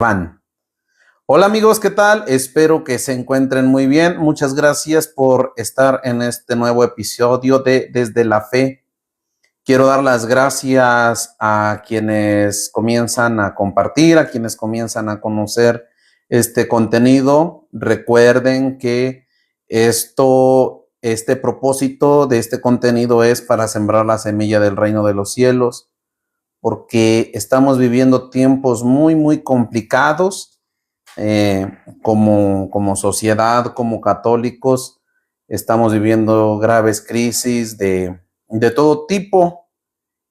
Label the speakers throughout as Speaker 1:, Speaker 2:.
Speaker 1: Van. Hola amigos, ¿qué tal? Espero que se encuentren muy bien. Muchas gracias por estar en este nuevo episodio de Desde la Fe. Quiero dar las gracias a quienes comienzan a compartir, a quienes comienzan a conocer este contenido. Recuerden que este propósito de este contenido es para sembrar la semilla del reino de los cielos, porque estamos viviendo tiempos muy complicados como sociedad, como católicos. Estamos viviendo graves crisis de todo tipo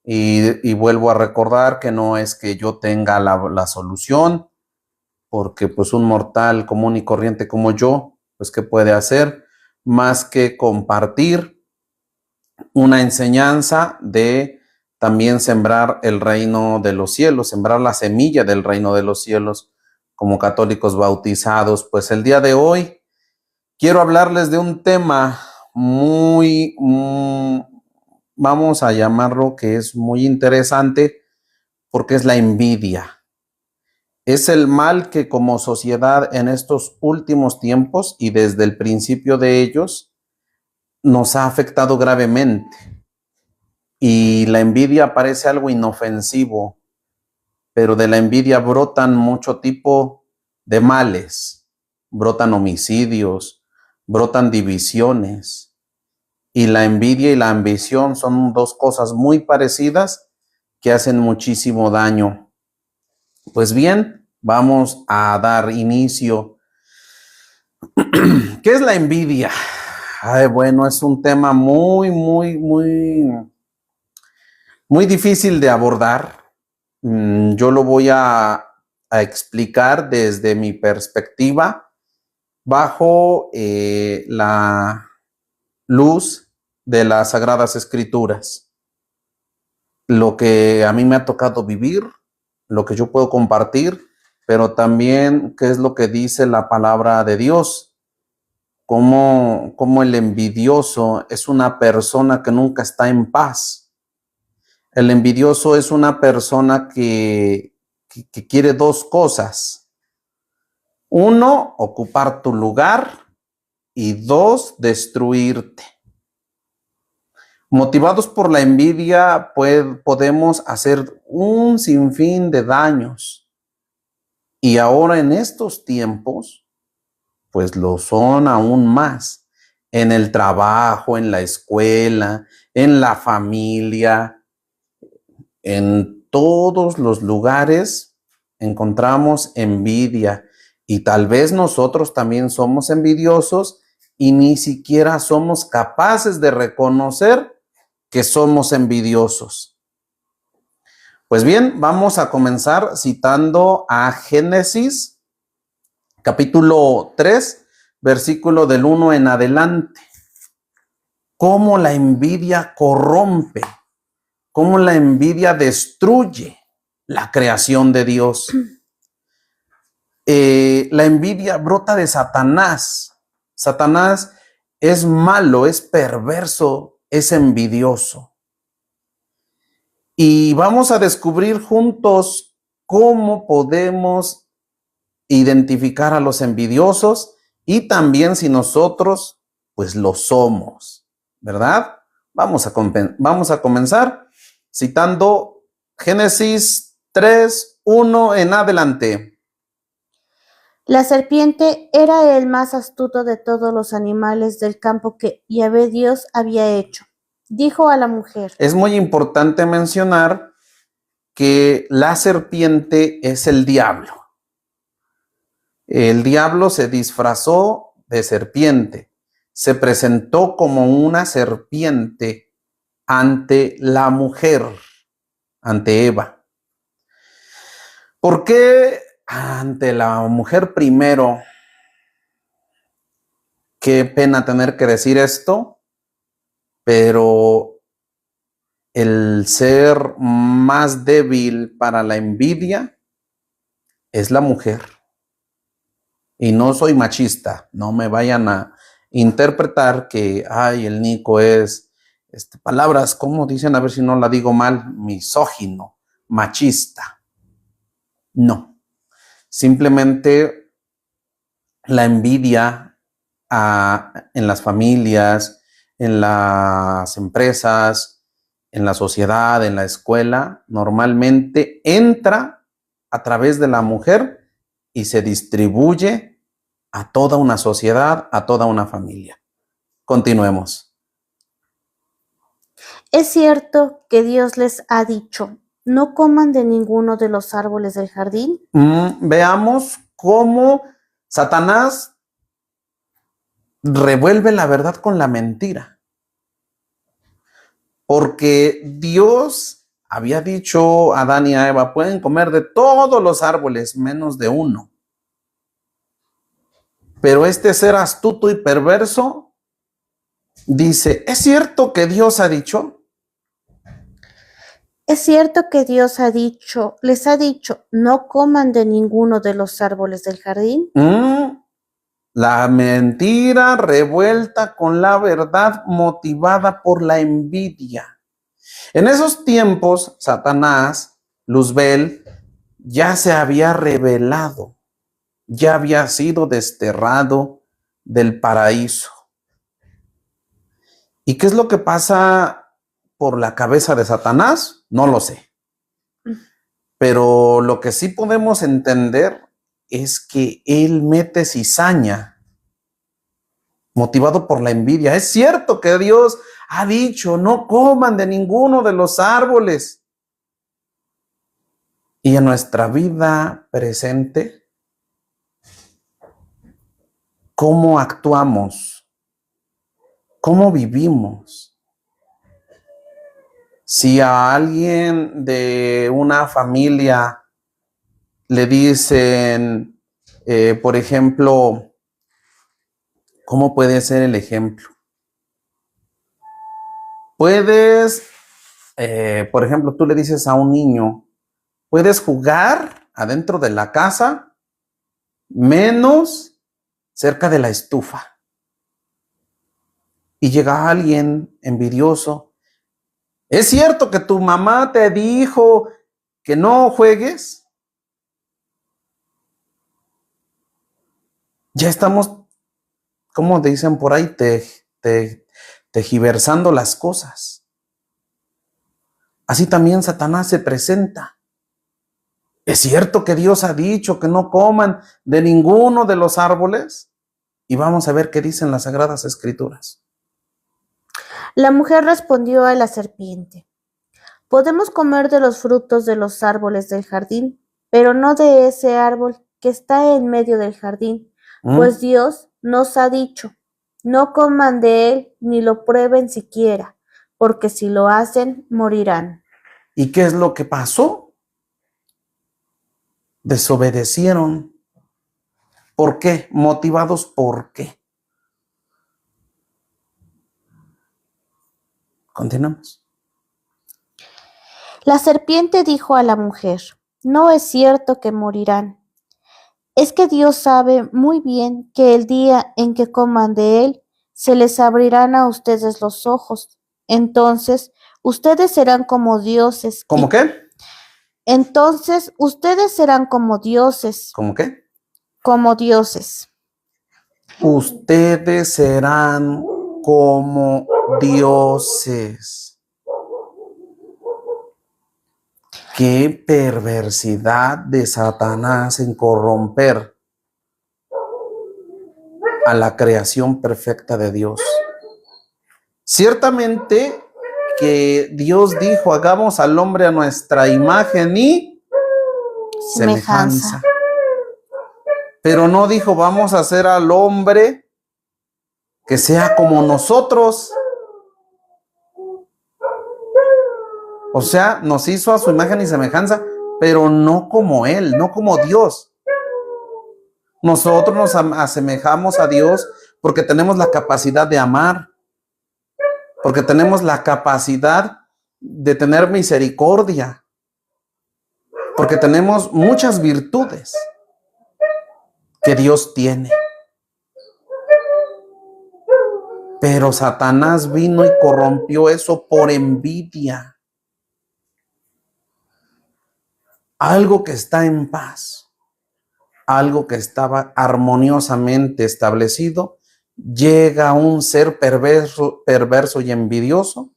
Speaker 1: y vuelvo a recordar que no es que yo tenga la solución, porque pues un mortal común y corriente como yo, pues ¿qué puede hacer? Más que compartir una enseñanza de también sembrar el reino de los cielos, sembrar la semilla del reino de los cielos como católicos bautizados. Pues el día de hoy quiero hablarles de un tema vamos a llamarlo, que es muy interesante, porque es la envidia. Es el mal que como sociedad en estos últimos tiempos y desde el principio de ellos nos ha afectado gravemente. Y la envidia parece algo inofensivo, pero de la envidia brotan mucho tipo de males, brotan homicidios, brotan divisiones, y la envidia y la ambición son dos cosas muy parecidas que hacen muchísimo daño. Pues bien, vamos a dar inicio. ¿Qué es la envidia? Bueno, es un tema muy difícil de abordar. Yo lo voy a explicar desde mi perspectiva bajo la luz de las Sagradas Escrituras. Lo que a mí me ha tocado vivir, lo que yo puedo compartir, pero también qué es lo que dice la palabra de Dios. Cómo el envidioso es una persona que nunca está en paz. El envidioso es una persona que quiere dos cosas. Uno, ocupar tu lugar, y dos, destruirte. Motivados por la envidia, podemos hacer un sinfín de daños. Y ahora en estos tiempos, pues lo son aún más. En el trabajo, en la escuela, en la familia, en todos los lugares encontramos envidia, y tal vez nosotros también somos envidiosos y ni siquiera somos capaces de reconocer que somos envidiosos. Pues bien, vamos a comenzar citando a Génesis, capítulo 3, versículo del 1 en adelante. Cómo la envidia corrompe, cómo la envidia destruye la creación de Dios. La envidia brota de Satanás. Satanás es malo, es perverso, es envidioso. Y vamos a descubrir juntos cómo podemos identificar a los envidiosos y también si nosotros pues lo somos, ¿verdad? Vamos a comenzar citando Génesis 3, 1 en adelante.
Speaker 2: La serpiente era el más astuto de todos los animales del campo que Yahvé Dios había hecho. Dijo a la mujer:
Speaker 1: Es muy importante mencionar que la serpiente es el diablo. El diablo se disfrazó de serpiente, se presentó como una serpiente ante la mujer, ante Eva. ¿Por qué ante la mujer primero? Qué pena tener que decir esto, pero el ser más débil para la envidia es la mujer. Y no soy machista, no me vayan a interpretar que, el Nico es, palabras, ¿cómo dicen? A ver si no la digo mal, misógino, machista. No, Simplemente la envidia en las familias, en las empresas, en la sociedad, en la escuela, normalmente entra a través de la mujer y se distribuye a toda una sociedad, a toda una familia. Continuemos.
Speaker 2: Es cierto que Dios les ha dicho, no coman de ninguno de los árboles del jardín.
Speaker 1: Veamos cómo Satanás revuelve la verdad con la mentira. Porque Dios había dicho a Adán y a Eva, pueden comer de todos los árboles menos de uno. Pero este ser astuto y perverso dice, ¿es cierto que Dios ha dicho?
Speaker 2: Es cierto que Dios les ha dicho, no coman de ninguno de los árboles del jardín.
Speaker 1: La mentira revuelta con la verdad motivada por la envidia. En esos tiempos, Satanás, Luzbel, ya se había revelado, ya había sido desterrado del paraíso. ¿Y qué es lo que pasa por la cabeza de Satanás? No lo sé. Pero lo que sí podemos entender es que él mete cizaña, motivado por la envidia. Es cierto que Dios ha dicho, no coman de ninguno de los árboles. Y en nuestra vida presente, ¿cómo actuamos? ¿Cómo vivimos? Si a alguien de una familia le dicen, por ejemplo, ¿cómo puede ser el ejemplo? Puedes, por ejemplo, tú le dices a un niño, puedes jugar adentro de la casa, menos cerca de la estufa. Y llega alguien envidioso. ¿Es cierto que tu mamá te dijo que no juegues? Ya estamos, como dicen por ahí, tejiversando las cosas. Así también Satanás se presenta. ¿Es cierto que Dios ha dicho que no coman de ninguno de los árboles? Y vamos a ver qué dicen las Sagradas Escrituras.
Speaker 2: La mujer respondió a la serpiente, podemos comer de los frutos de los árboles del jardín, pero no de ese árbol que está en medio del jardín, pues Dios nos ha dicho, no coman de él ni lo prueben siquiera, porque si lo hacen, morirán.
Speaker 1: ¿Y qué es lo que pasó? Desobedecieron. ¿Por qué? ¿Motivados por qué? Continuamos.
Speaker 2: La serpiente dijo a la mujer, no es cierto que morirán. Es que Dios sabe muy bien que el día en que coman de él, se les abrirán a ustedes los ojos. Entonces, ustedes serán como dioses.
Speaker 1: ¿Cómo qué?
Speaker 2: Entonces, ustedes serán como dioses.
Speaker 1: ¿Cómo qué?
Speaker 2: Como dioses.
Speaker 1: Ustedes serán como dioses. Qué perversidad de Satanás en corromper a la creación perfecta de Dios. Ciertamente que Dios dijo, hagamos al hombre a nuestra imagen y semejanza. Pero no dijo, vamos a hacer al hombre que sea como nosotros. O sea, nos hizo a su imagen y semejanza, pero no como Él, no como Dios. Nosotros nos asemejamos a Dios porque tenemos la capacidad de amar, porque tenemos la capacidad de tener misericordia, porque tenemos muchas virtudes que Dios tiene. Pero Satanás vino y corrompió eso por envidia. Algo que está en paz, algo que estaba armoniosamente establecido, llega un ser perverso y envidioso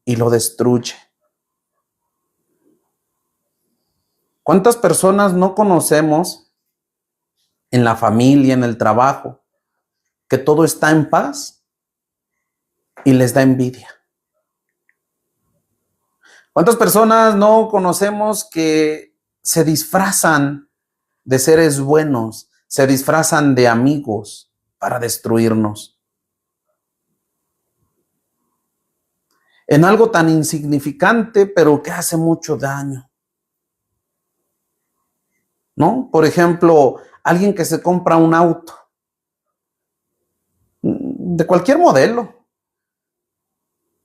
Speaker 1: y lo destruye. ¿Cuántas personas no conocemos en la familia, en el trabajo, que todo está en paz y les da envidia? ¿Cuántas personas no conocemos que se disfrazan de seres buenos, se disfrazan de amigos para destruirnos? En algo tan insignificante, pero que hace mucho daño, ¿no? Por ejemplo, alguien que se compra un auto, de cualquier modelo.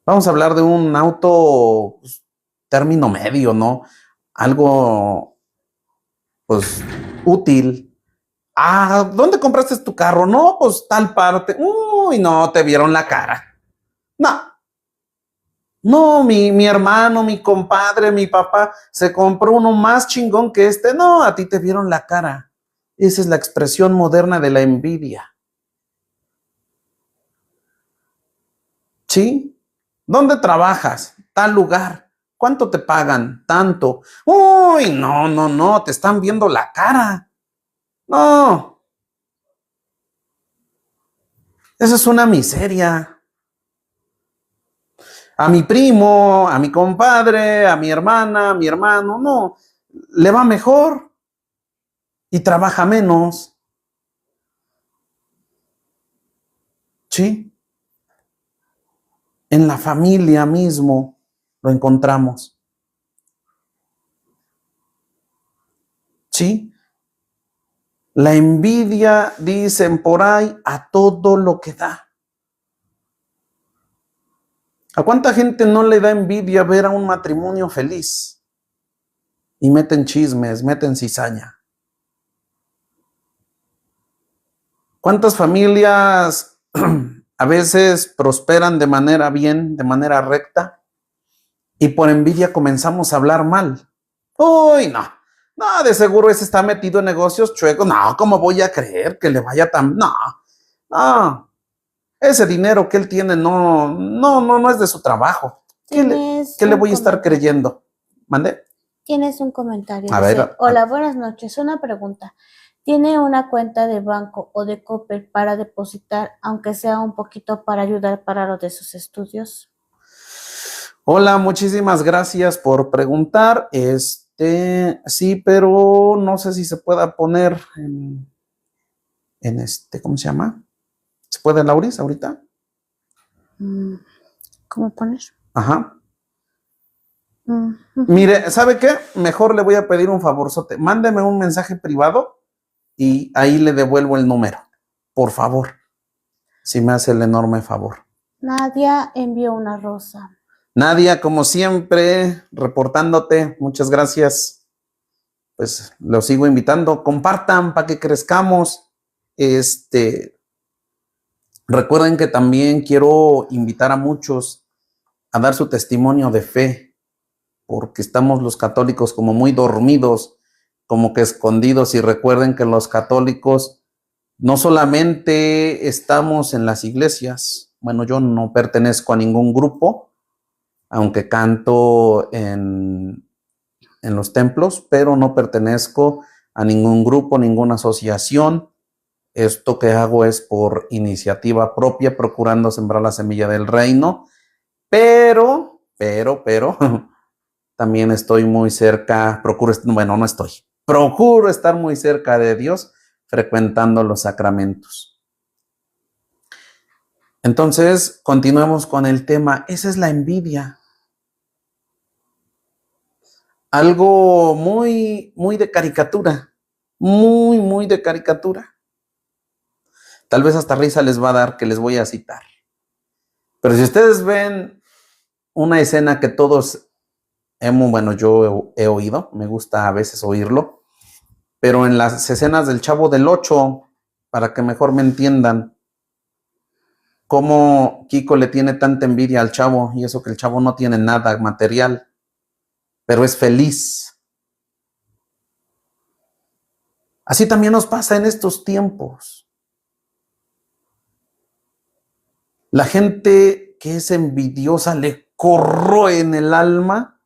Speaker 1: Vamos a hablar de un auto, pues, término medio, ¿no? Algo, pues, útil. Ah, ¿dónde compraste tu carro? No, pues tal parte. Uy, no, te vieron la cara. No, no, mi hermano, mi compadre, mi papá se compró uno más chingón que este. No, a ti te vieron la cara. Esa es la expresión moderna de la envidia. ¿Sí? ¿Dónde trabajas? Tal lugar. ¿Cuánto te pagan? Tanto. Uy, no, no, no, te están viendo la cara. No, eso es una miseria. A mi primo, a mi compadre, a mi hermana, a mi hermano, no, le va mejor y trabaja menos. ¿Sí? En la familia mismo lo encontramos. ¿Sí? La envidia, dicen por ahí, a todo lo que da. ¿A cuánta gente no le da envidia ver a un matrimonio feliz? Y meten chismes, meten cizaña. ¿Cuántas familias a veces prosperan de manera bien, de manera recta? Y por envidia comenzamos a hablar mal. Uy, no. No, de seguro ese está metido en negocios chuecos. No, ¿cómo voy a creer que le vaya tan...? No, no. Ese dinero que él tiene no es de su trabajo. ¿Qué le voy a estar creyendo? ¿Mande?
Speaker 2: Tienes un comentario.
Speaker 1: A
Speaker 2: Dice,
Speaker 1: ver.
Speaker 2: hola, buenas noches. Una pregunta. ¿Tiene una cuenta de banco o de Coppel para depositar, aunque sea un poquito para ayudar para lo de sus estudios?
Speaker 1: Hola, muchísimas gracias por preguntar. Sí, pero no sé si se pueda poner ¿cómo se llama? ¿Se puede, Lauris, ahorita?
Speaker 2: ¿Cómo poner?
Speaker 1: Ajá. Mire, ¿sabe qué? Mejor le voy a pedir un favorzote. Mándeme un mensaje privado y ahí le devuelvo el número. Por favor. Si me hace el enorme favor.
Speaker 2: Nadia envió una rosa.
Speaker 1: Nadia, como siempre, reportándote. Muchas gracias. Pues los sigo invitando. Compartan para que crezcamos. Recuerden que también quiero invitar a muchos a dar su testimonio de fe, porque estamos los católicos como muy dormidos, como que escondidos, y recuerden que los católicos no solamente estamos en las iglesias. Bueno, yo no pertenezco a ningún grupo, aunque canto en los templos, pero no pertenezco a ningún grupo, ninguna asociación. Esto que hago es por iniciativa propia, procurando sembrar la semilla del reino, pero, también estoy muy cerca, procuro estar muy cerca de Dios, frecuentando los sacramentos. Entonces, continuemos con el tema. Esa es la envidia. Algo muy, muy de caricatura, muy de caricatura. Tal vez hasta risa les va a dar que les voy a citar. Pero si ustedes ven una escena que todos yo he oído, me gusta a veces oírlo, pero en las escenas del Chavo del Ocho, para que mejor me entiendan, cómo Kiko le tiene tanta envidia al Chavo, y eso que el Chavo no tiene nada material, pero es feliz. Así también nos pasa en estos tiempos. La gente que es envidiosa le corroe en el alma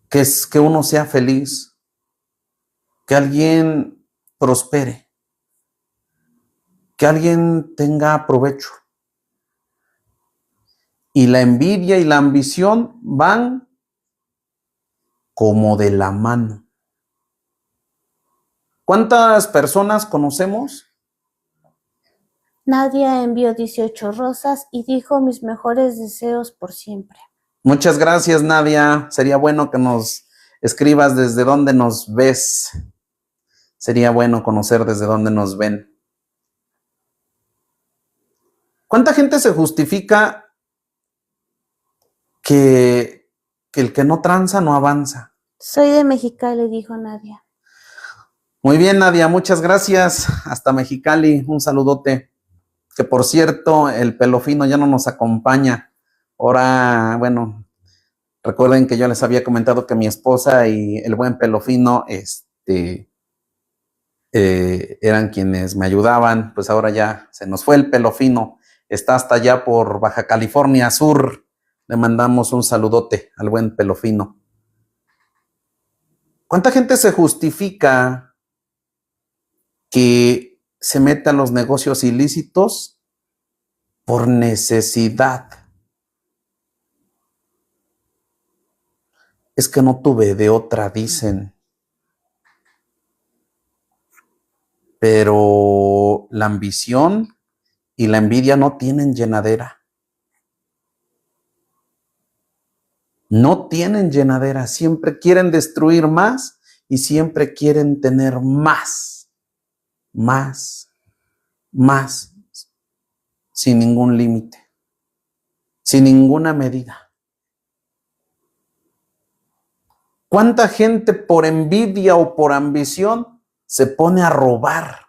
Speaker 1: que es que uno sea feliz, que alguien prospere, que alguien tenga provecho. Y la envidia y la ambición van como de la mano. ¿Cuántas personas conocemos?
Speaker 2: Nadia envió 18 rosas y dijo mis mejores deseos por siempre.
Speaker 1: Muchas gracias, Nadia. Sería bueno que nos escribas desde dónde nos ves. Sería bueno conocer desde dónde nos ven. ¿Cuánta gente se justifica que el que no tranza no avanza?
Speaker 2: Soy de Mexicali, dijo Nadia.
Speaker 1: Muy bien, Nadia, muchas gracias. Hasta Mexicali, un saludote. Que por cierto, el pelo fino ya no nos acompaña. Ahora, bueno, recuerden que yo les había comentado que mi esposa y el buen pelo fino, eran quienes me ayudaban. Pues ahora ya se nos fue el pelo fino. Está hasta allá por Baja California Sur. Le mandamos un saludote al buen pelo fino. ¿Cuánta gente se justifica que se mete a los negocios ilícitos por necesidad? Es que no tuve de otra, dicen. Pero la ambición y la envidia no tienen llenadera. No tienen llenadera. Siempre quieren destruir más y siempre quieren tener más, más, más, sin ningún límite, sin ninguna medida. ¿Cuánta gente por envidia o por ambición se pone a robar?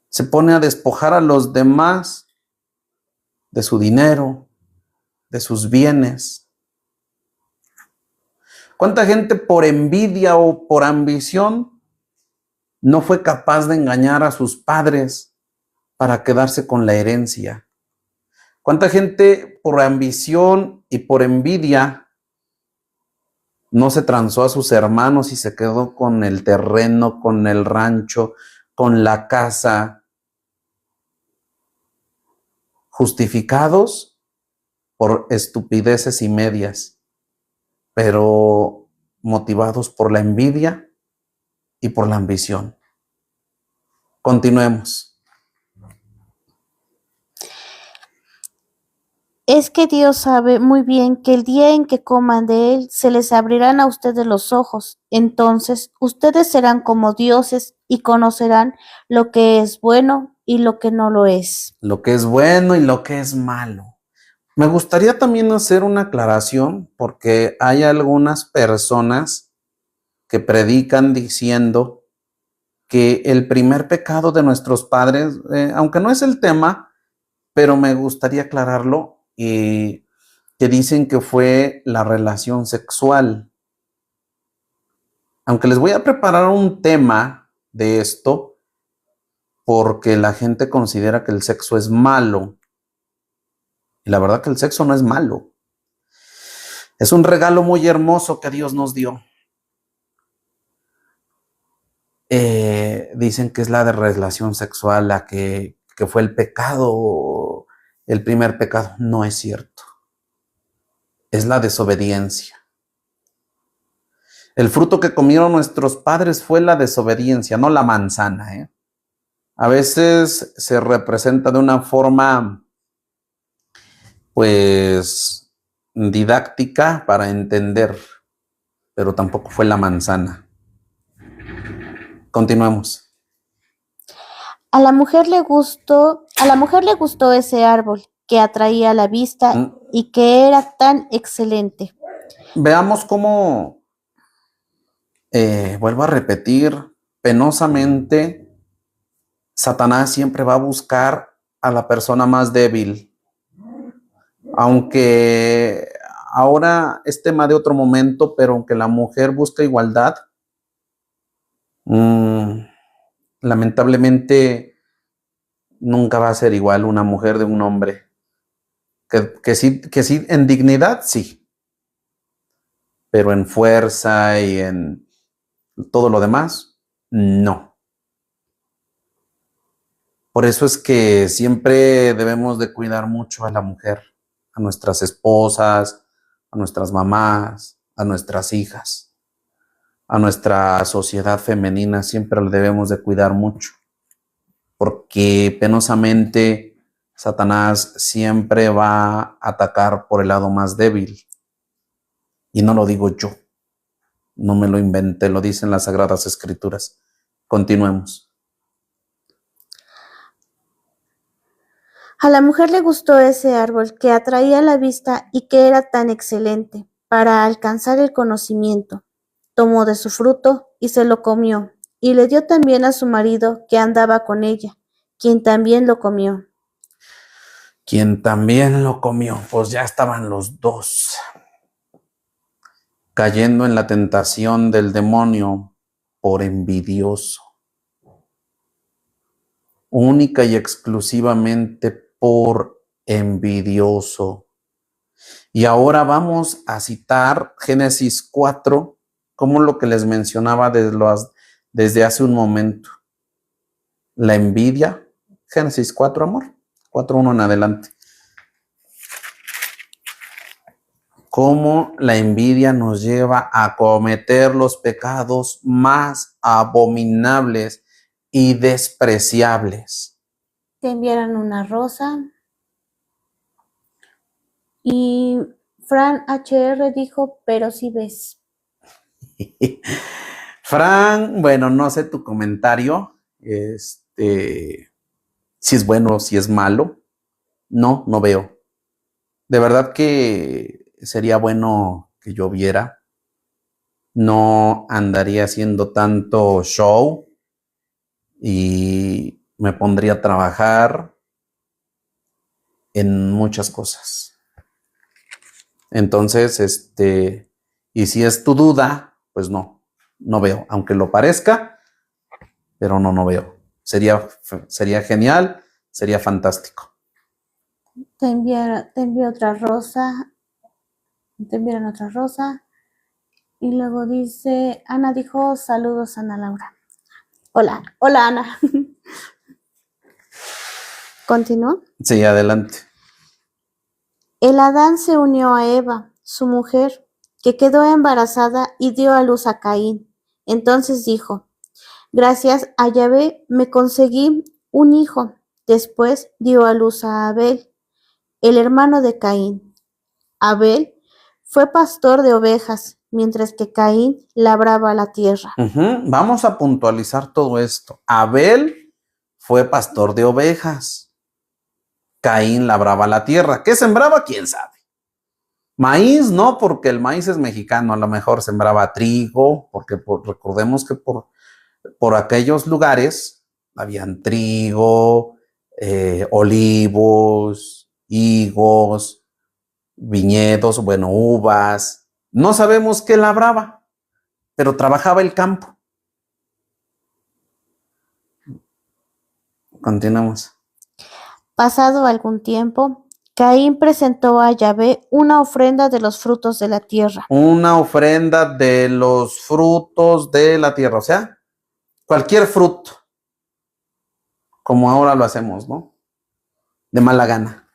Speaker 1: Se pone a despojar a los demás de su dinero, de sus bienes. ¿Cuánta gente por envidia o por ambición no fue capaz de engañar a sus padres para quedarse con la herencia? ¿Cuánta gente por ambición y por envidia no se transó a sus hermanos y se quedó con el terreno, con el rancho, con la casa, justificados por estupideces y medias, pero motivados por la envidia y por la ambición? Continuemos.
Speaker 2: Es que Dios sabe muy bien que el día en que coman de él se les abrirán a ustedes los ojos. Entonces ustedes serán como dioses y conocerán lo que es bueno y lo que no lo es.
Speaker 1: Lo que es bueno y lo que es malo. Me gustaría también hacer una aclaración porque hay algunas personas que predican diciendo que el primer pecado de nuestros padres, aunque no es el tema, pero me gustaría aclararlo, que dicen que fue la relación sexual. Aunque les voy a preparar un tema de esto, porque la gente considera que el sexo es malo. Y la verdad que el sexo no es malo. Es un regalo muy hermoso que Dios nos dio. Dicen que es la de relación sexual la que fue el pecado, el primer pecado. No es cierto. Es la desobediencia. El fruto que comieron nuestros padres fue la desobediencia, no la manzana. A veces se representa de una forma, pues, didáctica para entender, pero tampoco fue la manzana. Continuemos.
Speaker 2: A la mujer le gustó ese árbol que atraía la vista y que era tan excelente.
Speaker 1: Veamos cómo, vuelvo a repetir, penosamente, Satanás siempre va a buscar a la persona más débil. Aunque ahora es tema de otro momento, pero aunque la mujer busca igualdad, lamentablemente nunca va a ser igual una mujer de un hombre. Que sí, en dignidad sí, pero en fuerza y en todo lo demás, no. Por eso es que siempre debemos de cuidar mucho a la mujer, a nuestras esposas, a nuestras mamás, a nuestras hijas, a nuestra sociedad femenina, siempre le debemos de cuidar mucho, porque penosamente Satanás siempre va a atacar por el lado más débil. Y no lo digo yo, no me lo inventé, lo dicen las Sagradas Escrituras. Continuemos.
Speaker 2: A la mujer le gustó ese árbol que atraía la vista y que era tan excelente para alcanzar el conocimiento. Tomó de su fruto y se lo comió, y le dio también a su marido que andaba con ella, quien también lo comió.
Speaker 1: Quien también lo comió, pues ya estaban los dos cayendo en la tentación del demonio por envidioso. Única y exclusivamente por envidioso. Y ahora vamos a citar Génesis 4, como lo que les mencionaba desde hace un momento. La envidia, Génesis 4, amor, 4:1 en adelante. Cómo la envidia nos lleva a cometer los pecados más abominables y despreciables.
Speaker 2: Te enviaron una rosa. Y Fran HR dijo, pero sí ves.
Speaker 1: Fran, bueno, no sé tu comentario, si es bueno o si es malo. No veo. De verdad que sería bueno que yo viera. No andaría haciendo tanto show y me pondría a trabajar en muchas cosas. Entonces, y si es tu duda, pues no veo, aunque lo parezca, pero no veo. Sería genial, sería fantástico.
Speaker 2: Te envió otra rosa. Te enviaron otra rosa. Y luego dice, Ana dijo, saludos Ana Laura. Hola Ana. ¿Continúa?
Speaker 1: Sí, adelante.
Speaker 2: El Adán se unió a Eva, su mujer, que quedó embarazada y dio a luz a Caín. Entonces dijo, gracias a Yahvé me conseguí un hijo. Después dio a luz a Abel, el hermano de Caín. Abel fue pastor de ovejas, mientras que Caín labraba la tierra.
Speaker 1: Vamos a puntualizar todo esto. Abel fue pastor de ovejas. Caín labraba la tierra. ¿Qué sembraba? ¿Quién sabe? Maíz no, porque el maíz es mexicano. A lo mejor sembraba trigo, porque recordemos que por aquellos lugares habían trigo, olivos, higos, viñedos, bueno, uvas. No sabemos qué labraba, pero trabajaba el campo. Continuamos.
Speaker 2: Pasado algún tiempo, Caín presentó a Yahvé una ofrenda de los frutos de la tierra.
Speaker 1: Una ofrenda de los frutos de la tierra, o sea, cualquier fruto, como ahora lo hacemos, ¿no? De mala gana,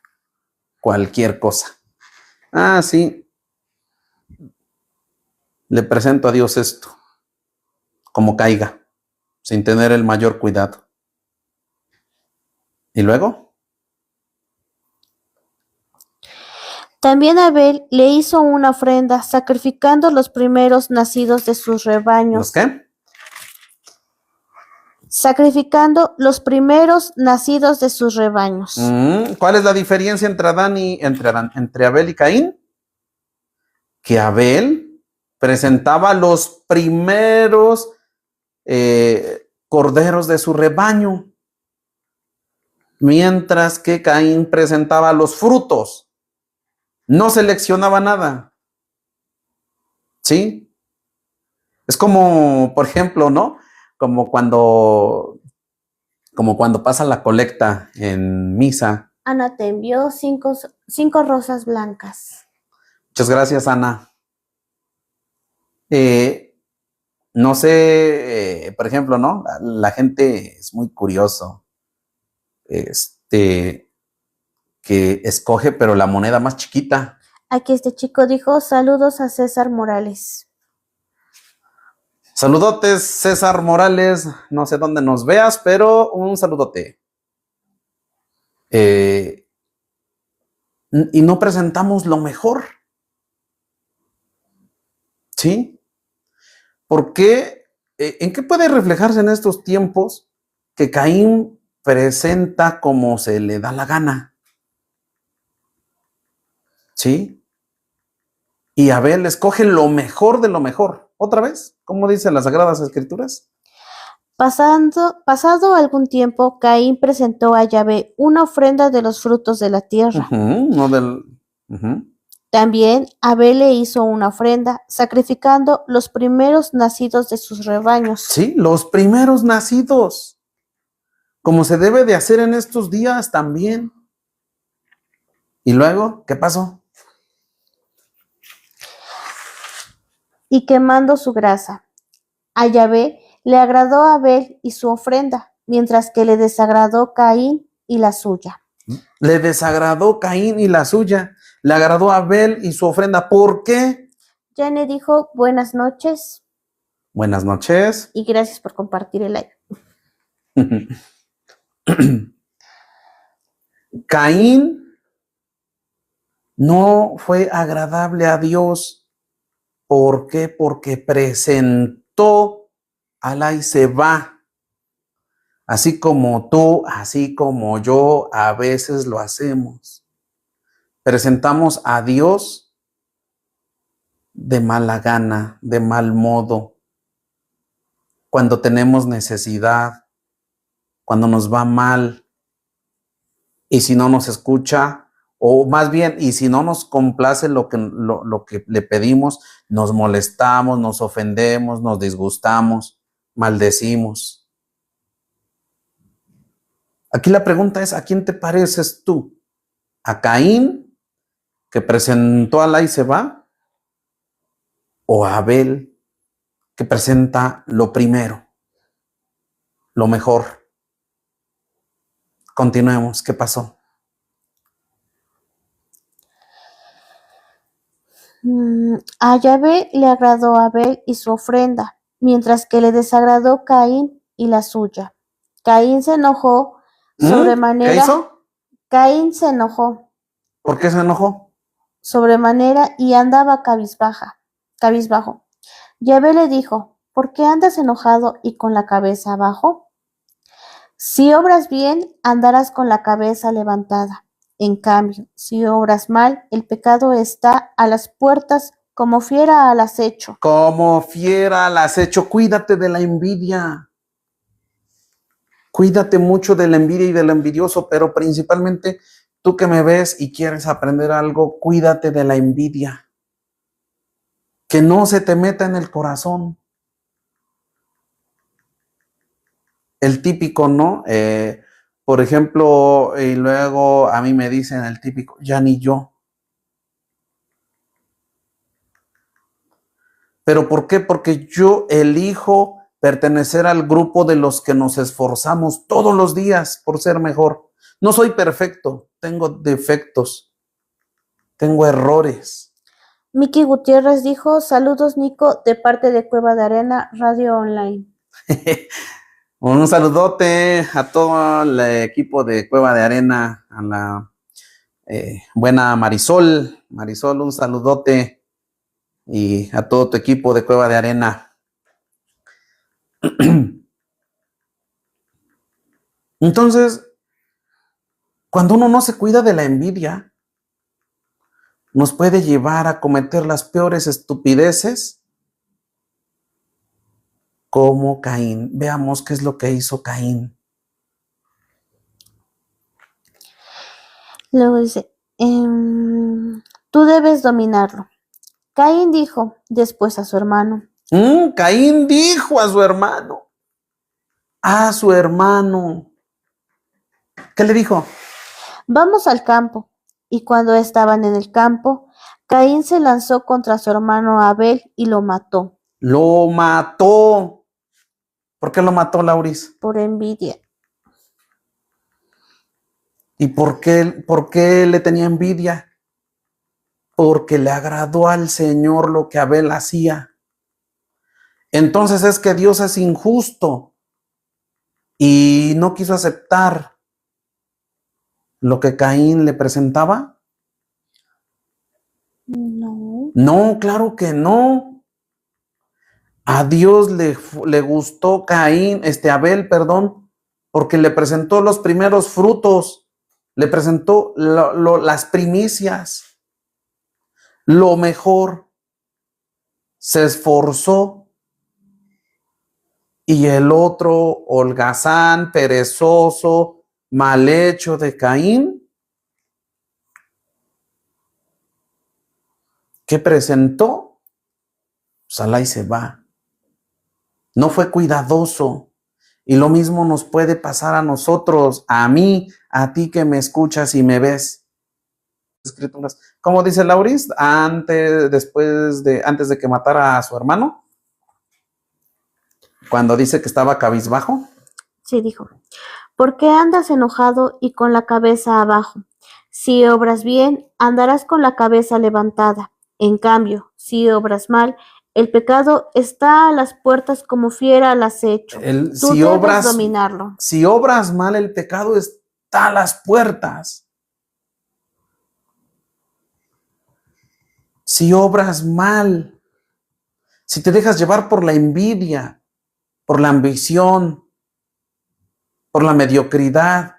Speaker 1: cualquier cosa. Ah, sí, le presento a Dios esto, como caiga, sin tener el mayor cuidado. ¿Y luego?
Speaker 2: También Abel le hizo una ofrenda, sacrificando los primeros nacidos de sus rebaños.
Speaker 1: ¿Los qué?
Speaker 2: Sacrificando los primeros nacidos de sus rebaños.
Speaker 1: ¿Cuál es la diferencia entre Abel y Caín? Que Abel presentaba los primeros corderos de su rebaño, mientras que Caín presentaba los frutos. No seleccionaba nada. ¿sí? Es como, por ejemplo, ¿no? Como cuando, como cuando pasa la colecta en misa.
Speaker 2: Ana te envió cinco rosas blancas.
Speaker 1: Muchas gracias, Ana. Eh, no sé, por ejemplo, ¿no? La gente es muy curioso, que escoge, pero la moneda más chiquita.
Speaker 2: Aquí este chico dijo, saludos a César Morales.
Speaker 1: Saludotes, César Morales. No sé dónde nos veas, pero un saludote. Eh, y no presentamos lo mejor, ¿sí? ¿Por qué? ¿En qué puede reflejarse en estos tiempos que Caín presenta como se le da la gana? ¿Sí? Y Abel escoge lo mejor de lo mejor. ¿Otra vez? ¿Cómo dicen las Sagradas Escrituras?
Speaker 2: Pasado algún tiempo, Caín presentó a Yahvé una ofrenda de los frutos de la tierra.
Speaker 1: No del...
Speaker 2: También Abel le hizo una ofrenda, sacrificando los primeros nacidos de sus rebaños.
Speaker 1: Sí, los primeros nacidos, como se debe de hacer en estos días también. ¿Y luego qué pasó?
Speaker 2: Y quemando su grasa. A Yahvé le agradó Abel y su ofrenda, mientras que le desagradó Caín y la suya.
Speaker 1: Le desagradó Caín y la suya, le agradó a Abel y su ofrenda. ¿Por qué?
Speaker 2: Jane dijo buenas noches.
Speaker 1: Buenas noches.
Speaker 2: Y gracias por compartir el live.
Speaker 1: Caín no fue agradable a Dios. ¿Por qué? Porque presentó Alá y se va. Así como tú, así como yo, a veces lo hacemos. Presentamos a Dios de mala gana, de mal modo, cuando tenemos necesidad, cuando nos va mal, y si no nos escucha, o más bien, y si no nos complace lo que le pedimos, nos molestamos, nos ofendemos, nos disgustamos, maldecimos. Aquí la pregunta es, ¿a quién te pareces tú? ¿A Caín, que presentó a Alá y se va? ¿O a Abel, que presenta lo primero, lo mejor? Continuemos, ¿qué pasó?
Speaker 2: A Yahvé le agradó Abel y su ofrenda, mientras que le desagradó Caín y la suya. Caín se enojó
Speaker 1: ¿Qué
Speaker 2: sobremanera.
Speaker 1: hizo?
Speaker 2: Caín se enojó
Speaker 1: ¿Por qué se enojó?
Speaker 2: sobremanera y andaba cabizbajo. Yahvé le dijo, ¿por qué andas enojado y con la cabeza abajo? Si obras bien, andarás con la cabeza levantada. En cambio, si obras mal, el pecado está a las puertas como fiera al acecho.
Speaker 1: Como fiera al acecho, cuídate de la envidia. Cuídate mucho de la envidia y del envidioso, pero principalmente tú que me ves y quieres aprender algo, cuídate de la envidia. Que no se te meta en el corazón. El típico, ¿no? Por ejemplo, y luego a mí me dicen el típico, ya ni yo. ¿Pero por qué? Porque yo elijo pertenecer al grupo de los que nos esforzamos todos los días por ser mejor. No soy perfecto, tengo defectos, tengo errores.
Speaker 2: Miki Gutiérrez dijo, saludos Nico, de parte de Cueva de Arena, Radio Online.
Speaker 1: Un saludote a todo el equipo de Cueva de Arena, a la buena Marisol. Marisol, un saludote y a todo tu equipo de Cueva de Arena. Entonces, cuando uno no se cuida de la envidia, nos puede llevar a cometer las peores estupideces como Caín. Veamos qué es lo que hizo Caín.
Speaker 2: Luego dice, tú debes dominarlo. Caín dijo después a su hermano,
Speaker 1: Caín dijo a su hermano, ¿qué le dijo?
Speaker 2: vamos al campo. Y cuando estaban en el campo, Caín se lanzó contra su hermano Abel y lo mató.
Speaker 1: Lo mató. ¿Por qué lo mató, Lauris?
Speaker 2: Por envidia.
Speaker 1: ¿Y por qué le tenía envidia? Porque le agradó al Señor lo que Abel hacía. Entonces es que Dios es injusto y no quiso aceptar lo que Caín le presentaba.
Speaker 2: No.
Speaker 1: No, claro que no. A Dios le gustó Abel, perdón, porque le presentó los primeros frutos, le presentó las primicias, lo mejor, se esforzó. Y el otro, holgazán, perezoso, mal hecho de Caín, ¿qué presentó? Pues alá y se va. No fue cuidadoso. Y lo mismo nos puede pasar a nosotros, a mí, a ti que me escuchas y me ves. Escrituras. ¿Cómo dice Lauris? Antes de que matara a su hermano, cuando dice que estaba cabizbajo.
Speaker 2: Sí, dijo. ¿Por qué andas enojado y con la cabeza abajo? Si obras bien, andarás con la cabeza levantada. En cambio, si obras mal, el pecado está a las puertas como fiera al acecho. Tú debes dominarlo.
Speaker 1: Si obras mal, el pecado está a las puertas. Si obras mal, si te dejas llevar por la envidia, por la ambición, por la mediocridad,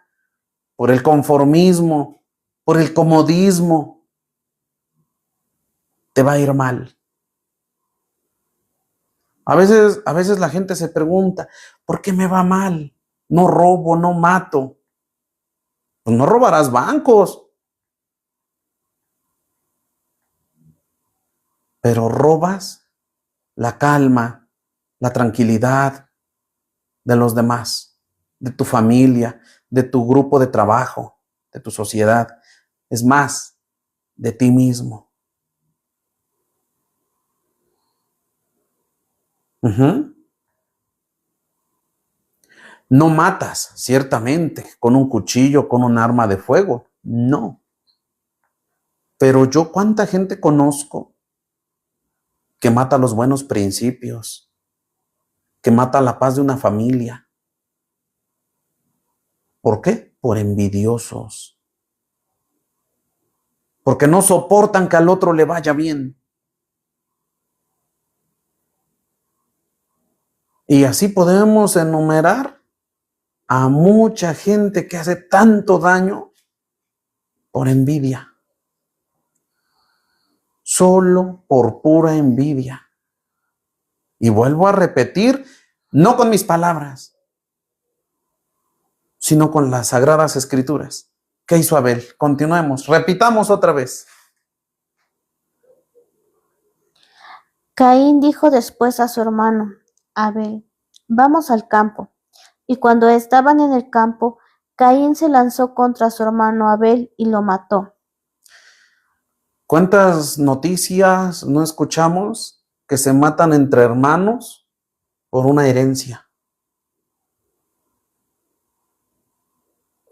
Speaker 1: por el conformismo, por el comodismo, te va a ir mal. A veces la gente se pregunta, ¿por qué me va mal? No robo, no mato. Pues no robarás bancos, pero robas la calma, la tranquilidad de los demás, de tu familia, de tu grupo de trabajo, de tu sociedad. Es más, de ti mismo. No matas, ciertamente, con un cuchillo, con un arma de fuego. No. Pero yo, ¿cuánta gente conozco que mata los buenos principios, que mata la paz de una familia? ¿Por qué? Por envidiosos. Porque no soportan que al otro le vaya bien. Y así podemos enumerar a mucha gente que hace tanto daño por envidia. Solo por pura envidia. Y vuelvo a repetir, no con mis palabras, sino con las sagradas escrituras. ¿Qué hizo Abel? Continuemos, repitamos otra vez.
Speaker 2: Caín dijo después a su hermano Abel, vamos al campo. Y cuando estaban en el campo, Caín se lanzó contra su hermano Abel y lo mató.
Speaker 1: ¿Cuántas noticias no escuchamos que se matan entre hermanos por una herencia?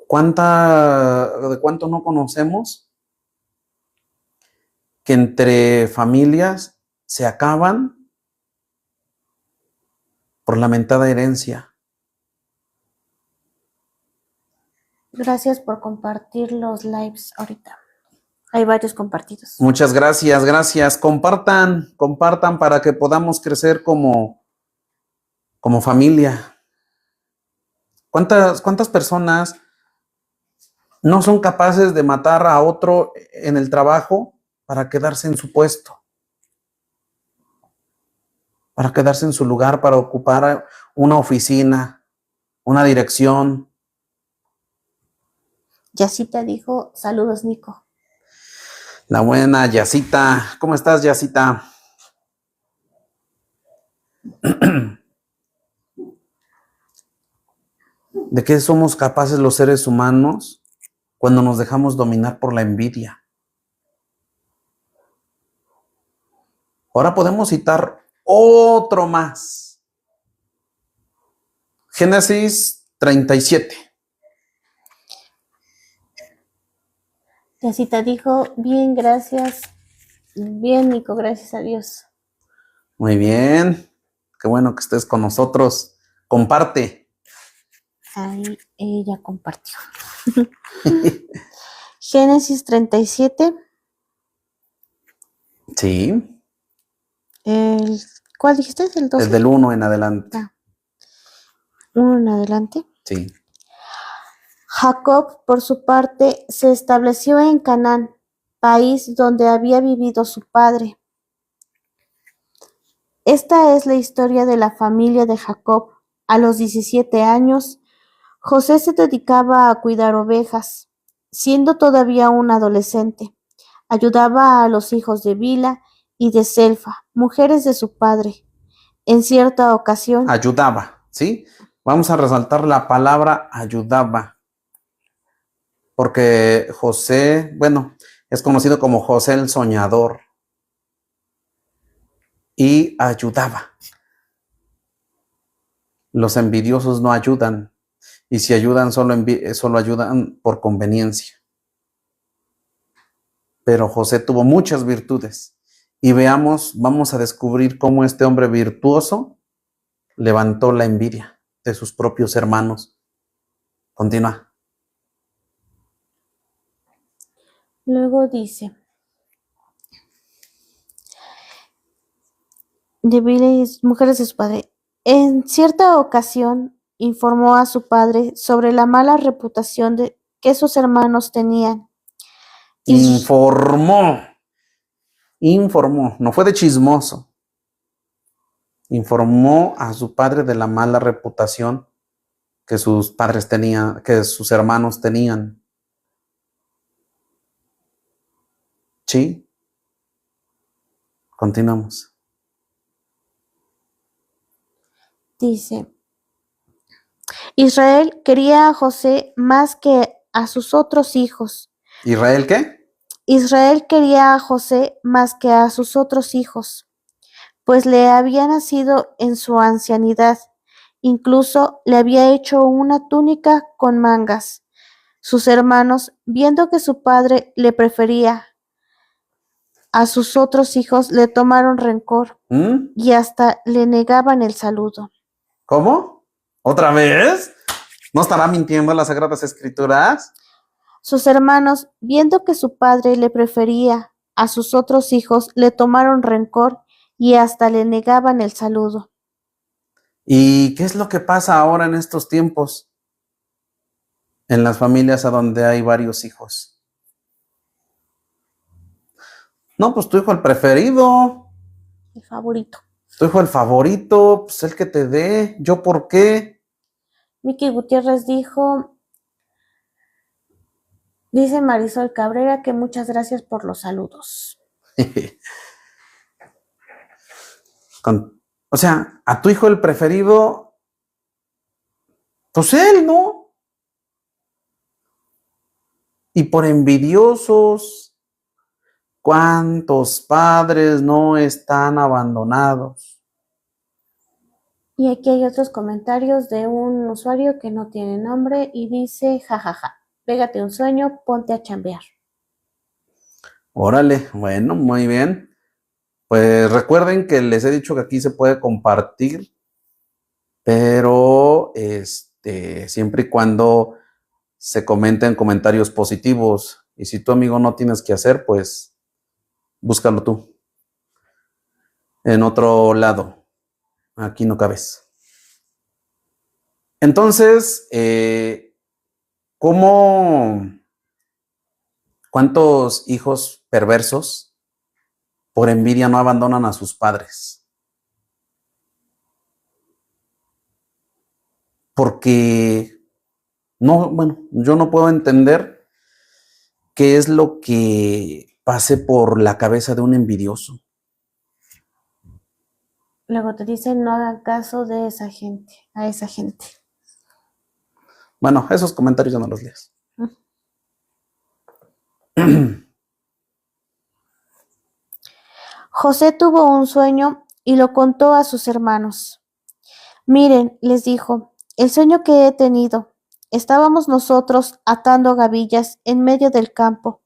Speaker 1: ¿De cuánto no conocemos que entre familias se acaban por la mentada herencia?
Speaker 2: Gracias por compartir los lives ahorita. Hay varios compartidos.
Speaker 1: Muchas gracias, gracias. Compartan para que podamos crecer como familia. ¿Cuántas personas no son capaces de matar a otro en el trabajo para quedarse en su puesto? Para quedarse en su lugar, para ocupar una oficina, una dirección.
Speaker 2: Yacita dijo, saludos, Nico.
Speaker 1: La buena Yacita. ¿Cómo estás, Yacita? ¿De qué somos capaces los seres humanos cuando nos dejamos dominar por la envidia? Ahora podemos citar otro más. Génesis 37.
Speaker 2: Yacita dijo, bien, gracias. Bien, Nico, gracias a Dios.
Speaker 1: Muy bien. Qué bueno que estés con nosotros. Comparte.
Speaker 2: Ahí ella compartió. Génesis 37.
Speaker 1: Sí.
Speaker 2: ¿Cuál dijiste? ¿El 12?
Speaker 1: Es del 1 en adelante.
Speaker 2: Ah, 1 en adelante.
Speaker 1: Sí.
Speaker 2: Jacob, por su parte, se estableció en Canaán, país donde había vivido su padre. Esta es la historia de la familia de Jacob. A los 17 años, José se dedicaba a cuidar ovejas. Siendo todavía un adolescente, ayudaba a los hijos de Bila y de Selfa, mujeres de su padre. En cierta ocasión,
Speaker 1: Ayudaba, ¿sí? Vamos a resaltar la palabra ayudaba. Porque José, bueno, es conocido como José el Soñador. Y ayudaba. Los envidiosos no ayudan. Y si ayudan, solo ayudan por conveniencia. Pero José tuvo muchas virtudes. Y veamos, vamos a descubrir cómo este hombre virtuoso levantó la envidia de sus propios hermanos. Continúa.
Speaker 2: luego dice, de Bila y mujeres de su padre. En cierta ocasión, informó a su padre sobre la mala reputación que sus hermanos tenían.
Speaker 1: Informó, no fue de chismoso. Informó a su padre de la mala reputación que sus padres tenían, que sus hermanos tenían. Sí. Continuamos.
Speaker 2: Dice, Israel quería a José más que a sus otros hijos.
Speaker 1: ¿Israel qué?
Speaker 2: Israel quería a José más que a sus otros hijos, pues le había nacido en su ancianidad. Incluso le había hecho una túnica con mangas. Sus hermanos, viendo que su padre le prefería a sus otros hijos, le tomaron rencor y hasta le negaban el saludo.
Speaker 1: ¿Cómo? ¿Otra vez? ¿No estará mintiendo las Sagradas Escrituras?
Speaker 2: Sus hermanos, viendo que su padre le prefería a sus otros hijos, le tomaron rencor y hasta le negaban el saludo.
Speaker 1: ¿Y qué es lo que pasa ahora en estos tiempos? En las familias a donde hay varios hijos. No, pues tu hijo el preferido.
Speaker 2: El favorito.
Speaker 1: Tu hijo el favorito, pues el que te dé. ¿Yo por qué?
Speaker 2: Vicky Gutiérrez dice Marisol Cabrera que muchas gracias por los saludos.
Speaker 1: O sea, a tu hijo el preferido, pues él, ¿no? Y por envidiosos, ¿cuántos padres no están abandonados?
Speaker 2: Y aquí hay otros comentarios de un usuario que no tiene nombre y dice, jajaja, pégate un sueño, ponte a chambear.
Speaker 1: Órale, bueno, muy bien. Pues recuerden que les he dicho que aquí se puede compartir, pero siempre y cuando se comenten comentarios positivos. Y si tu amigo no tienes que hacer, pues búscalo tú en otro lado. Aquí no cabes. Entonces, ¿cuántos hijos perversos por envidia no abandonan a sus padres? Porque no, bueno, yo no puedo entender qué es lo que pase por la cabeza de un envidioso?
Speaker 2: Luego te dicen, no hagan caso de esa gente, a esa gente.
Speaker 1: Bueno, esos comentarios ya no los leas.
Speaker 2: José tuvo un sueño y lo contó a sus hermanos. Miren, les dijo, el sueño que he tenido. Estábamos nosotros atando gavillas en medio del campo,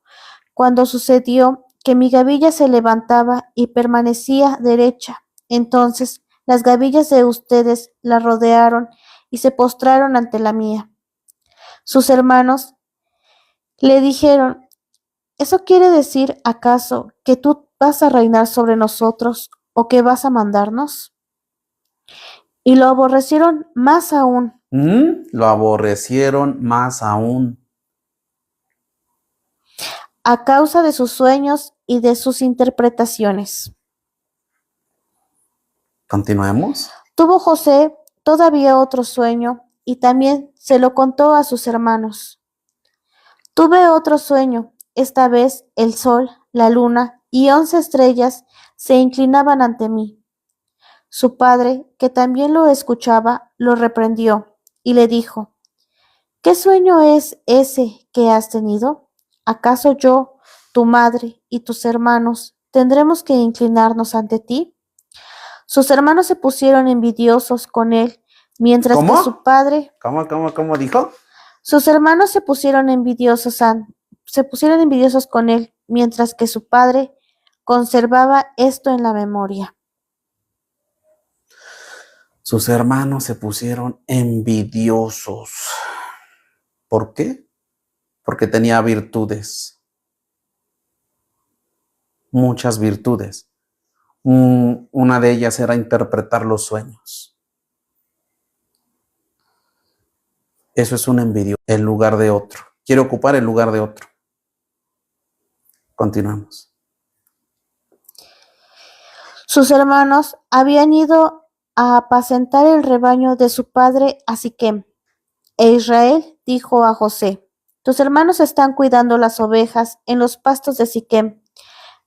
Speaker 2: cuando sucedió que mi gavilla se levantaba y permanecía derecha. Entonces las gavillas de ustedes la rodearon y se postraron ante la mía. Sus hermanos le dijeron, ¿eso quiere decir acaso que tú vas a reinar sobre nosotros o que vas a mandarnos? Y lo aborrecieron más aún.
Speaker 1: Lo aborrecieron más aún.
Speaker 2: A causa de sus sueños y de sus interpretaciones.
Speaker 1: Continuemos.
Speaker 2: Tuvo José todavía otro sueño y también se lo contó a sus hermanos. Tuve otro sueño, esta vez el sol, la luna y 11 estrellas se inclinaban ante mí. Su padre, que también lo escuchaba, lo reprendió y le dijo, ¿qué sueño es ese que has tenido? ¿Acaso yo, tu madre y tus hermanos tendremos que inclinarnos ante ti? Sus hermanos se pusieron envidiosos con él, mientras
Speaker 1: ¿Cómo?
Speaker 2: que su padre...
Speaker 1: ¿Cómo dijo?
Speaker 2: Sus hermanos se pusieron envidiosos con él, mientras que su padre conservaba esto en la memoria.
Speaker 1: Sus hermanos se pusieron envidiosos. ¿Por qué? Porque tenía virtudes. Muchas virtudes. Una de ellas era interpretar los sueños. Eso es un envidioso, el lugar de otro. Quiere ocupar el lugar de otro. Continuamos.
Speaker 2: Sus hermanos habían ido a apacentar el rebaño de su padre a Siquem. E Israel dijo a José, tus hermanos están cuidando las ovejas en los pastos de Siquem.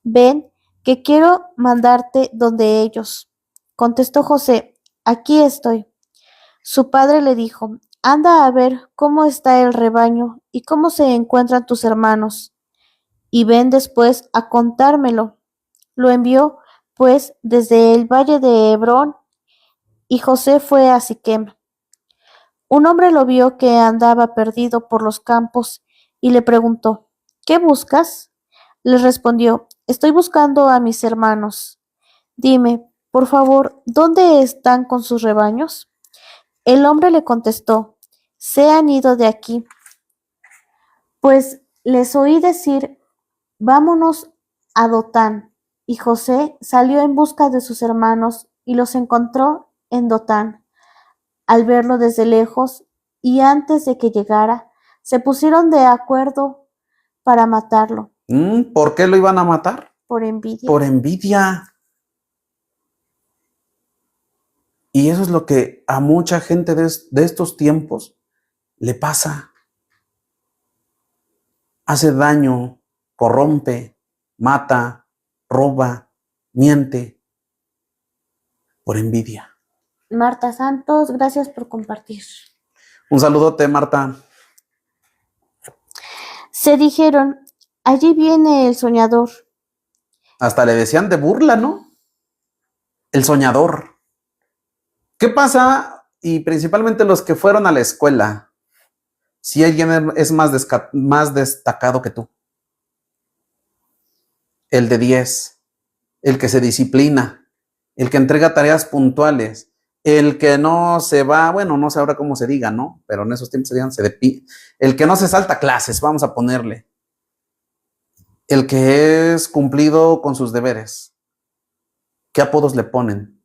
Speaker 2: Ven, que quiero mandarte donde ellos. Contestó José, aquí estoy. Su padre le dijo, anda a ver cómo está el rebaño y cómo se encuentran tus hermanos, y ven después a contármelo. Lo envió, pues, desde el valle de Hebrón, y José fue a Siquem. Un hombre lo vio que andaba perdido por los campos y le preguntó, ¿qué buscas? Le respondió, estoy buscando a mis hermanos. Dime, por favor, ¿dónde están con sus rebaños? El hombre le contestó, se han ido de aquí. Pues les oí decir, vámonos a Dotán. Y José salió en busca de sus hermanos y los encontró en Dotán. Al verlo desde lejos y antes de que llegara, se pusieron de acuerdo para matarlo.
Speaker 1: ¿Por qué lo iban a matar?
Speaker 2: Por envidia.
Speaker 1: Por envidia. Y eso es lo que a mucha gente de estos tiempos le pasa. Hace daño, corrompe, mata, roba, miente, por envidia.
Speaker 2: Marta Santos, gracias por compartir.
Speaker 1: Un saludote, Marta.
Speaker 2: Se dijeron, allí viene el soñador.
Speaker 1: Hasta le decían de burla, ¿no? El soñador. ¿Qué pasa? Y principalmente los que fueron a la escuela. Si alguien es más destacado que tú. El de 10. El que se disciplina. El que entrega tareas puntuales. El que no se va, bueno, no sé ahora cómo se diga, ¿no? Pero en esos tiempos se digan, el que no se salta clases, vamos a ponerle. El que es cumplido con sus deberes. ¿Qué apodos le ponen?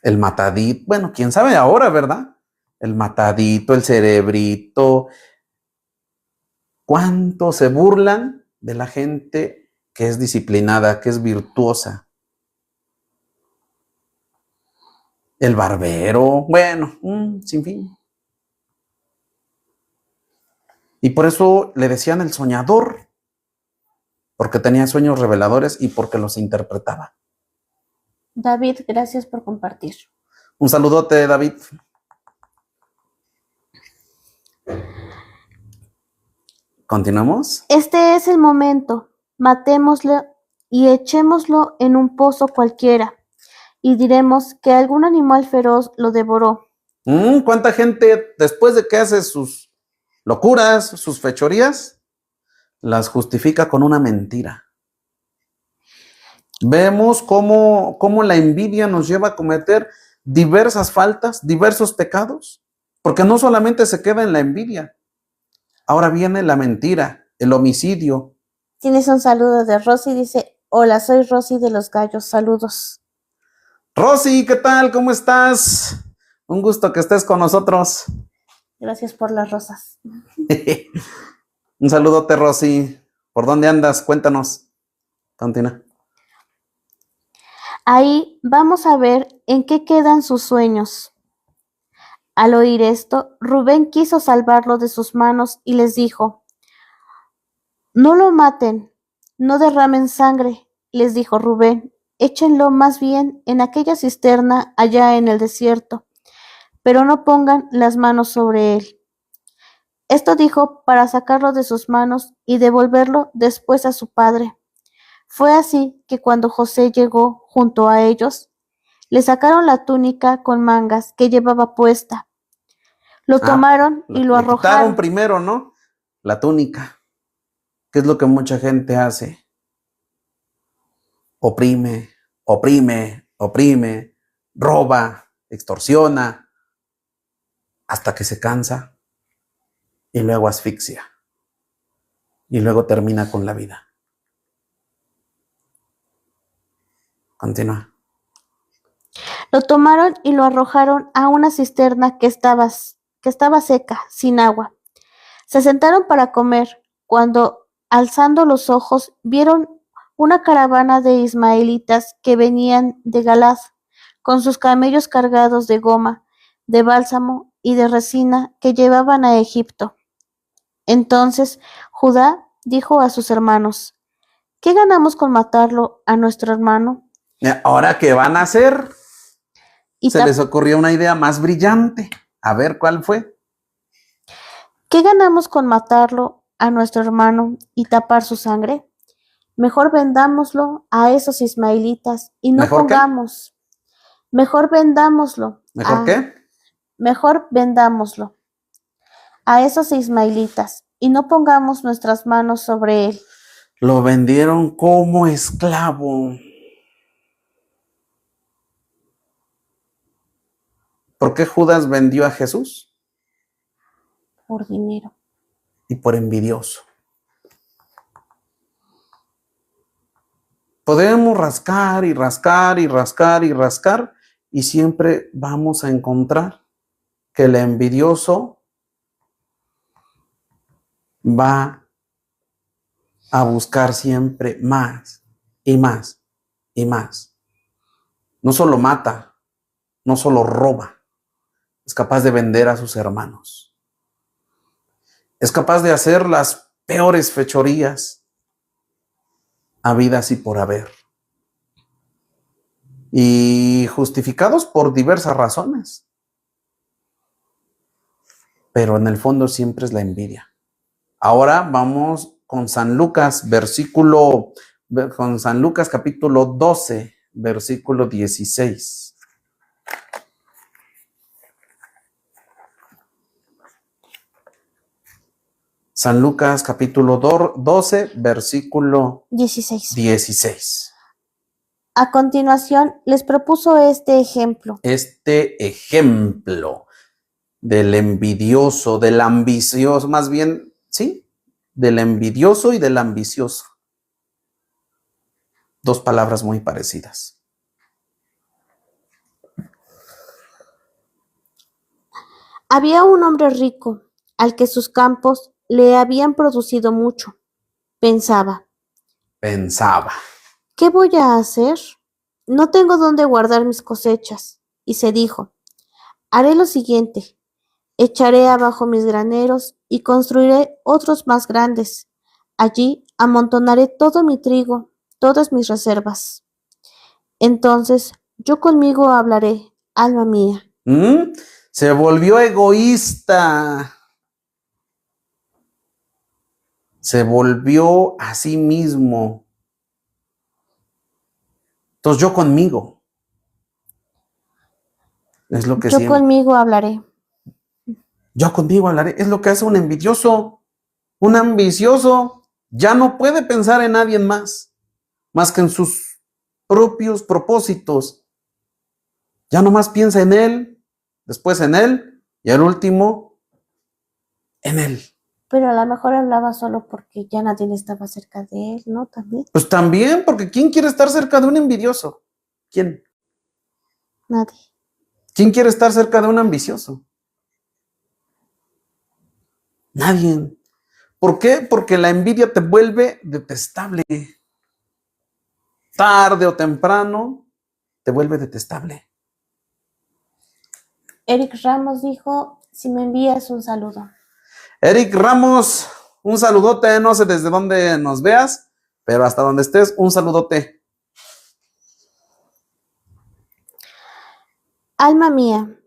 Speaker 1: El matadito, bueno, quién sabe ahora, ¿verdad? El matadito, el cerebrito. ¿Cuánto se burlan de la gente que es disciplinada, que es virtuosa? El barbero, bueno, sin fin. Y por eso le decían el soñador. porque tenía sueños reveladores y porque los interpretaba.
Speaker 2: David, gracias por compartir.
Speaker 1: Un saludote, David. ¿Continuamos?
Speaker 2: Este es el momento. Matémoslo y echémoslo en un pozo cualquiera, y diremos que algún animal feroz lo devoró.
Speaker 1: ¿Cuánta gente, después de que hace sus locuras, sus fechorías, las justifica con una mentira? Vemos cómo la envidia nos lleva a cometer diversas faltas, diversos pecados, porque no solamente se queda en la envidia, ahora viene la mentira, el homicidio.
Speaker 2: Tienes un saludo de Rosy, dice, hola, soy Rosy de los Gallos, saludos.
Speaker 1: Rosy, ¿qué tal? ¿Cómo estás? Un gusto que estés con nosotros.
Speaker 2: Gracias por las rosas.
Speaker 1: Un saludote, Rosy. ¿Por dónde andas? Cuéntanos. Continúa.
Speaker 2: Ahí vamos a ver en qué quedan sus sueños. Al oír esto, Rubén quiso salvarlo de sus manos y les dijo, no lo maten, no derramen sangre, les dijo Rubén, échenlo más bien en aquella cisterna allá en el desierto, pero no pongan las manos sobre él. Esto dijo para sacarlo de sus manos y devolverlo después a su padre. Fue así que cuando José llegó junto a ellos, le sacaron la túnica con mangas que llevaba puesta. Lo tomaron y lo arrojaron.
Speaker 1: Quitaron primero, ¿no? La túnica. ¿Qué es lo que mucha gente hace? Oprime, oprime, oprime, roba, extorsiona, hasta que se cansa y luego asfixia y luego termina con la vida. Continúa.
Speaker 2: Lo tomaron y lo arrojaron a una cisterna que estaba seca, sin agua. Se sentaron para comer, cuando, alzando los ojos, vieron una caravana de ismaelitas que venían de Galaad, con sus camellos cargados de goma, de bálsamo y de resina que llevaban a Egipto. Entonces Judá dijo a sus hermanos, ¿qué ganamos con matarlo a nuestro hermano?
Speaker 1: ¿Ahora qué van a hacer? Se les ocurrió una idea más brillante. A ver, ¿cuál fue?
Speaker 2: ¿Qué ganamos con matarlo a nuestro hermano y tapar su sangre? Mejor vendámoslo a esos ismaelitas y no pongamos. Mejor vendámoslo.
Speaker 1: ¿Mejor qué?
Speaker 2: Mejor vendámoslo a esos ismaelitas y no pongamos nuestras manos sobre él.
Speaker 1: Lo vendieron como esclavo. ¿Por qué Judas vendió a Jesús?
Speaker 2: Por dinero.
Speaker 1: Y por envidioso. Podemos rascar y rascar y rascar y rascar y siempre vamos a encontrar que el envidioso va a buscar siempre más y más y más. No solo mata, no solo roba, es capaz de vender a sus hermanos. Es capaz de hacer las peores fechorías habidas y por haber. Y justificados por diversas razones. Pero en el fondo siempre es la envidia. Ahora vamos con San Lucas, San Lucas capítulo 12, versículo 16. San Lucas capítulo 12, versículo 16.
Speaker 2: A continuación les propuso este ejemplo.
Speaker 1: Este ejemplo del envidioso, del ambicioso, más bien, ¿sí? Del envidioso y del ambicioso. Dos palabras muy parecidas.
Speaker 2: Había un hombre rico, al que sus campos le habían producido mucho. Pensaba. ¿Qué voy a hacer? No tengo dónde guardar mis cosechas. Y se dijo, haré lo siguiente. Echaré abajo mis graneros y construiré otros más grandes. Allí amontonaré todo mi trigo, todas mis reservas. Entonces yo conmigo hablaré, alma mía.
Speaker 1: Se volvió egoísta. Se volvió a sí mismo. Entonces yo conmigo. Es lo que
Speaker 2: Yo
Speaker 1: siempre.
Speaker 2: conmigo hablaré.
Speaker 1: Yo conmigo hablaré. Es lo que hace un envidioso. Un ambicioso ya no puede pensar en nadie más que en sus propios propósitos. Ya nomás piensa en él, después en él y al último en él.
Speaker 2: Pero a lo mejor hablaba solo porque ya nadie estaba cerca de él, ¿no? También.
Speaker 1: Pues también, porque ¿quién quiere estar cerca de un envidioso? ¿Quién?
Speaker 2: Nadie.
Speaker 1: ¿Quién quiere estar cerca de un ambicioso? Nadie. ¿Por qué? Porque la envidia te vuelve detestable. Tarde o temprano te vuelve detestable.
Speaker 2: Eric Ramos dijo, si me envías un saludo.
Speaker 1: Eric Ramos, un saludote, no sé desde dónde nos veas, pero hasta donde estés, un saludote.
Speaker 2: Alma mía,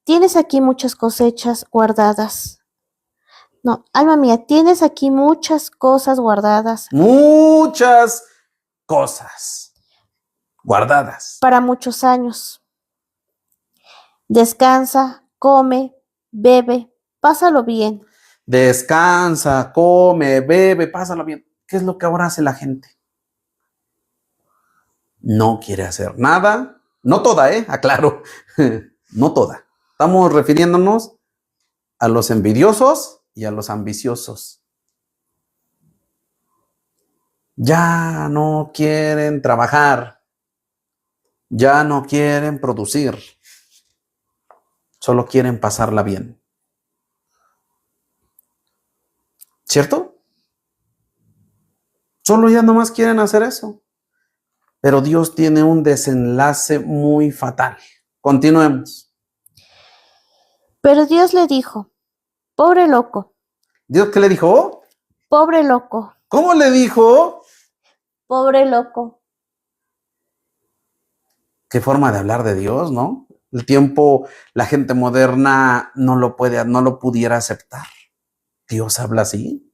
Speaker 2: tienes aquí muchas cosechas guardadas. No, alma mía, tienes aquí muchas cosas guardadas.
Speaker 1: Muchas cosas guardadas.
Speaker 2: Para muchos años. Descansa, come, bebe, pásalo bien.
Speaker 1: Descansa, come, bebe, pásalo bien. ¿Qué es lo que ahora hace la gente? No quiere hacer nada. No toda, aclaro. No toda. Estamos refiriéndonos a los envidiosos y a los ambiciosos. Ya no quieren trabajar. Ya no quieren producir. Solo quieren pasarla bien. ¿Cierto? Solo ya nomás quieren hacer eso. Pero Dios tiene un desenlace muy fatal. Continuemos.
Speaker 2: Pero Dios le dijo, pobre loco.
Speaker 1: ¿Dios qué le dijo?
Speaker 2: Pobre loco.
Speaker 1: ¿Cómo le dijo?
Speaker 2: Pobre loco.
Speaker 1: Qué forma de hablar de Dios, ¿no? El tiempo, la gente moderna no lo pudiera aceptar. ¿Dios habla así?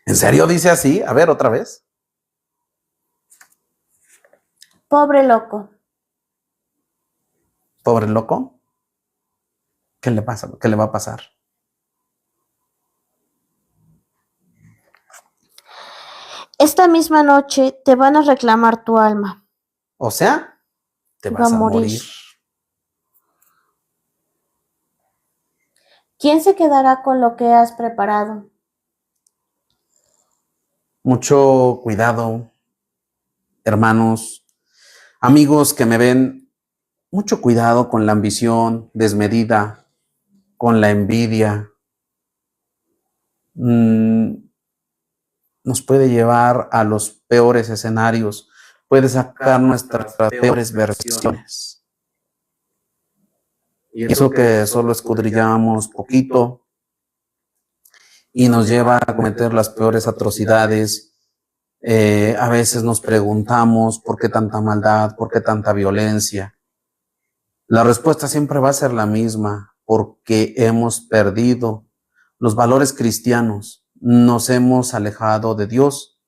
Speaker 1: ¿En serio dice así? A ver, otra vez.
Speaker 2: Pobre loco.
Speaker 1: Pobre loco. ¿Qué le pasa? ¿Qué le va a pasar?
Speaker 2: Esta misma noche te van a reclamar tu alma.
Speaker 1: O sea, te vas a morir.
Speaker 2: ¿Quién se quedará con lo que has preparado?
Speaker 1: Mucho cuidado, hermanos, amigos que me ven, mucho cuidado con la ambición desmedida, con la envidia. Nos puede llevar a los peores escenarios, puede sacar nuestras peores versiones. Y eso que solo escudriñamos poquito y nos lleva a cometer las peores atrocidades. A veces nos preguntamos por qué tanta maldad, por qué tanta violencia. La respuesta siempre va a ser la misma, porque hemos perdido los valores cristianos, nos hemos alejado de Dios.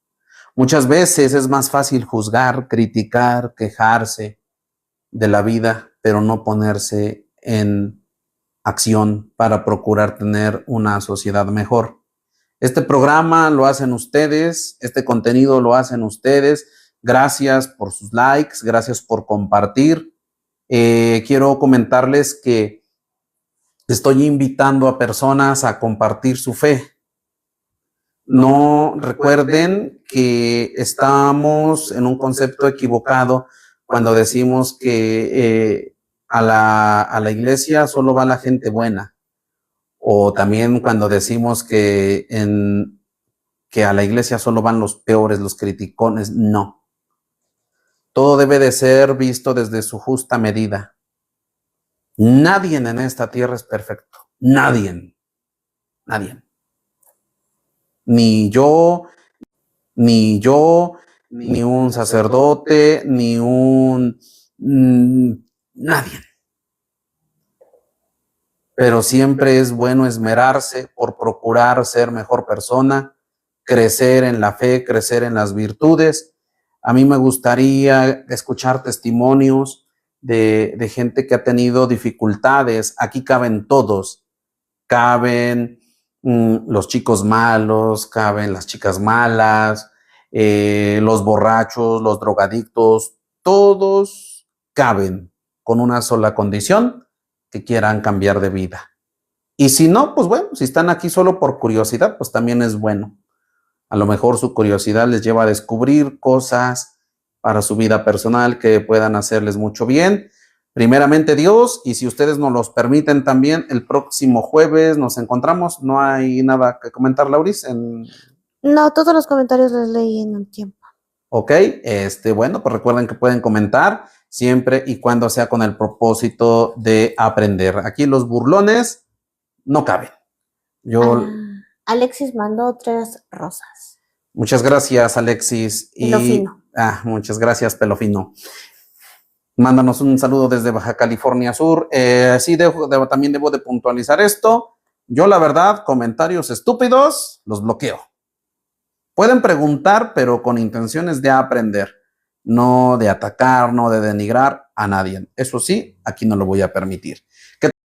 Speaker 1: Muchas veces es más fácil juzgar, criticar, quejarse de la vida, pero no ponerse en acción para procurar tener una sociedad mejor. Este programa lo hacen ustedes, este contenido lo hacen ustedes. Gracias por sus likes, gracias por compartir. Quiero comentarles que estoy invitando a personas a compartir su fe. No recuerden que estamos en un concepto equivocado cuando decimos que a la iglesia solo va la gente buena. O también cuando decimos que a la iglesia solo van los peores, los criticones. No. Todo debe de ser visto desde su justa medida. Nadie en esta tierra es perfecto. Nadie. Nadie. Ni yo, ni yo, ni un sacerdote, ni un... nadie. Pero siempre es bueno esmerarse por procurar ser mejor persona, crecer en la fe, crecer en las virtudes. A mí me gustaría escuchar testimonios de gente que ha tenido dificultades. Aquí caben todos. Caben los chicos malos, caben las chicas malas, los borrachos, los drogadictos, todos caben con una sola condición, que quieran cambiar de vida. Y si no, pues bueno, si están aquí solo por curiosidad, pues también es bueno. A lo mejor su curiosidad les lleva a descubrir cosas para su vida personal que puedan hacerles mucho bien. Primeramente Dios, y si ustedes nos los permiten también, el próximo jueves nos encontramos. No hay nada que comentar, Lauris.
Speaker 2: No, todos los comentarios los leí en un tiempo.
Speaker 1: Ok, bueno, pues recuerden que pueden comentar siempre y cuando sea con el propósito de aprender. Aquí los burlones no caben.
Speaker 2: Alexis mandó 3 rosas.
Speaker 1: Muchas gracias, Alexis.
Speaker 2: Pelofino.
Speaker 1: Muchas gracias, Pelofino. Mándanos un saludo desde Baja California Sur. Sí, también debo de puntualizar esto. Yo, la verdad, comentarios estúpidos los bloqueo. Pueden preguntar, pero con intenciones de aprender, no de atacar, no de denigrar a nadie. Eso sí, aquí no lo voy a permitir.